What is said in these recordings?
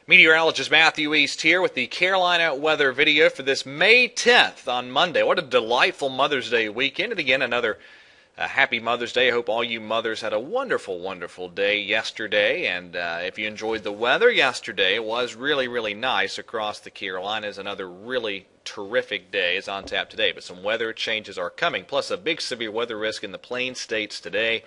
Meteorologist Matthew East here with the Carolina weather video for this May 10th on Monday. What a delightful Mother's Day weekend. And again, another happy Mother's Day. I hope all you mothers had a wonderful, wonderful day yesterday. And if you enjoyed the weather yesterday, it was really, really nice across the Carolinas. Another really terrific day is on tap today. But some weather changes are coming, plus a big severe weather risk in the Plain States today.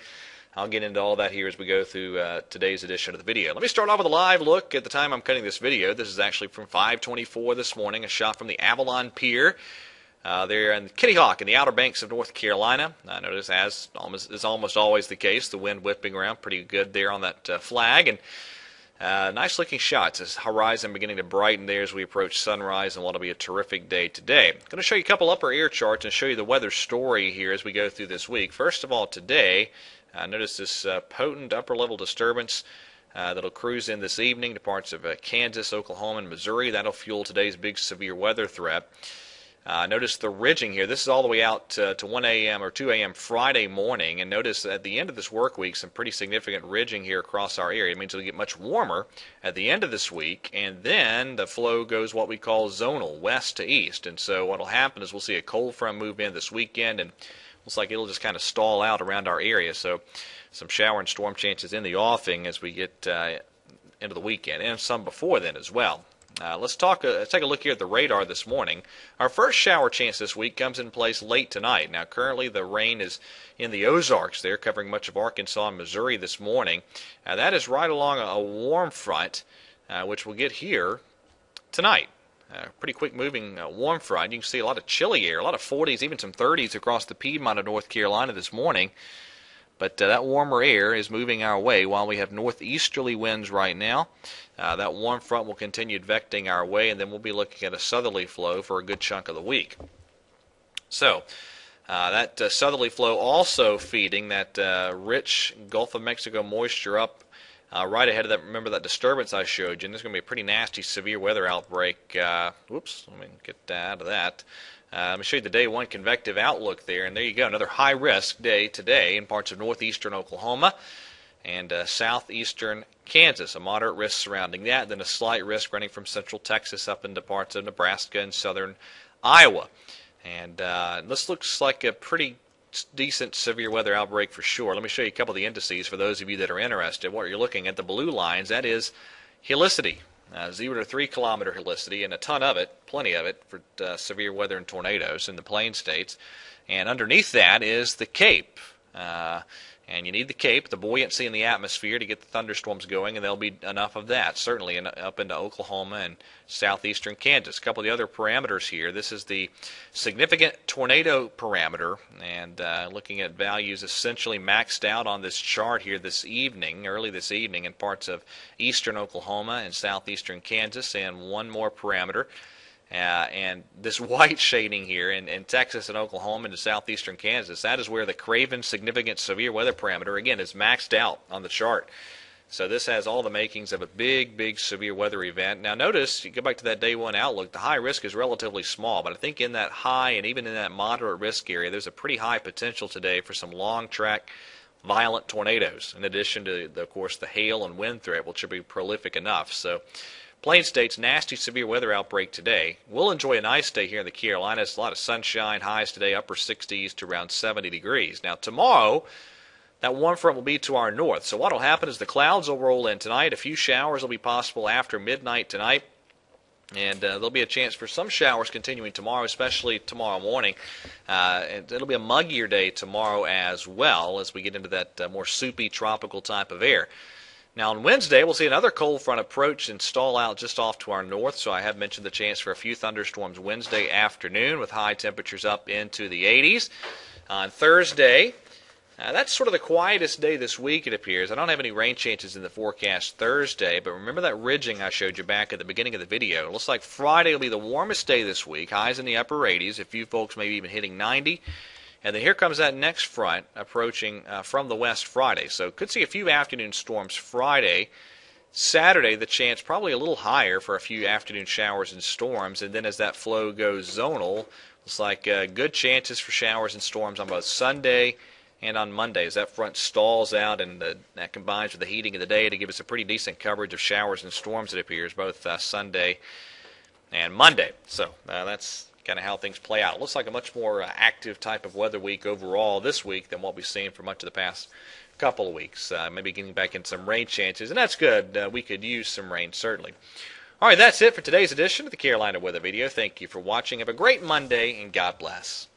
I'll get into all that here as we go through today's edition of the video. Let me start off with a live look at the time I'm cutting this video. This is actually from 5:24 this morning, a shot from the Avalon Pier there in Kitty Hawk in the Outer Banks of North Carolina. I notice, as is almost always the case, the wind whipping around pretty good there on that flag. And nice looking shots as horizon beginning to brighten there as we approach sunrise and what'll be a terrific day today. I'm going to show you a couple upper air charts and show you the weather story here as we go through this week. First of all, today, notice this potent upper-level disturbance that'll cruise in this evening to parts of Kansas, Oklahoma, and Missouri. That'll fuel today's big severe weather threat. Notice the ridging here. This is all the way out to 1 a.m. or 2 a.m. Friday morning. And notice at the end of this work week, some pretty significant ridging here across our area. It means it'll get much warmer at the end of this week. And then the flow goes what we call zonal, west to east. And so what will happen is we'll see a cold front move in this weekend, and looks like it'll just kind of stall out around our area. So some shower and storm chances in the offing as we get into the weekend, and some before then as well. Let's take a look here at the radar this morning. Our first shower chance this week comes in place late tonight. Now, currently the rain is in the Ozarks there, covering much of Arkansas and Missouri this morning. That is right along a warm front, which we'll get here tonight. Pretty quick moving warm front. You can see a lot of chilly air, a lot of 40s, even some 30s across the Piedmont of North Carolina this morning. But that warmer air is moving our way while we have northeasterly winds right now. That warm front will continue advecting our way, and then we'll be looking at a southerly flow for a good chunk of the week. So that southerly flow also feeding that rich Gulf of Mexico moisture up right ahead of that. Remember that disturbance I showed you, and there's going to be a pretty nasty severe weather outbreak. Whoops, let me get out of that. Let me show you the day one convective outlook there, and there you go, another high risk day today in parts of northeastern Oklahoma and southeastern Kansas. A moderate risk surrounding that, then a slight risk running from central Texas up into parts of Nebraska and southern Iowa. And this looks like a pretty decent severe weather outbreak for sure. Let me show you a couple of the indices for those of you that are interested. What you're looking at, the blue lines, that is helicity. 0 to 3 kilometer helicity, and a ton of it, plenty of it, for severe weather and tornadoes in the Plain States. And underneath that is the Cape. And you need the Cape, the buoyancy in the atmosphere to get the thunderstorms going, and there'll be enough of that, certainly up into Oklahoma and southeastern Kansas. A couple of the other parameters here. This is the significant tornado parameter, and looking at values essentially maxed out on this chart here this evening, early this evening, in parts of eastern Oklahoma and southeastern Kansas, and one more parameter. And this white shading here in Texas and Oklahoma and southeastern Kansas, that is where the Craven significant severe weather parameter, again, is maxed out on the chart. So this has all the makings of a big, big severe weather event. Now notice, you go back to that day one outlook, the high risk is relatively small, but I think in that high and even in that moderate risk area, there's a pretty high potential today for some long track violent tornadoes, in addition to, of course, the hail and wind threat, which should be prolific enough. So Plain States, nasty severe weather outbreak today. We'll enjoy a nice day here in the Carolinas. A lot of sunshine, highs today, upper 60s to around 70 degrees. Now tomorrow, that warm front will be to our north. So what will happen is the clouds will roll in tonight. A few showers will be possible after midnight tonight. And there'll be a chance for some showers continuing tomorrow, especially tomorrow morning. And it'll be a muggier day tomorrow as well as we get into that more soupy tropical type of air. Now on Wednesday, we'll see another cold front approach and stall out just off to our north, so I have mentioned the chance for a few thunderstorms Wednesday afternoon with high temperatures up into the 80s. On Thursday, that's sort of the quietest day this week, it appears. I don't have any rain chances in the forecast Thursday, but remember that ridging I showed you back at the beginning of the video. It looks like Friday will be the warmest day this week, highs in the upper 80s, a few folks maybe even hitting 90. And then here comes that next front approaching from the west Friday. So could see a few afternoon storms Friday. Saturday, the chance probably a little higher for a few afternoon showers and storms. And then as that flow goes zonal, looks like good chances for showers and storms on both Sunday and on Monday as that front stalls out, and that combines with the heating of the day to give us a pretty decent coverage of showers and storms, it appears, both Sunday and Monday. So that's kind of how things play out. It looks like a much more active type of weather week overall this week than what we've seen for much of the past couple of weeks. Maybe getting back in some rain chances, and that's good. We could use some rain, certainly. All right, that's it for today's edition of the Carolina Weather Video. Thank you for watching. Have a great Monday, and God bless.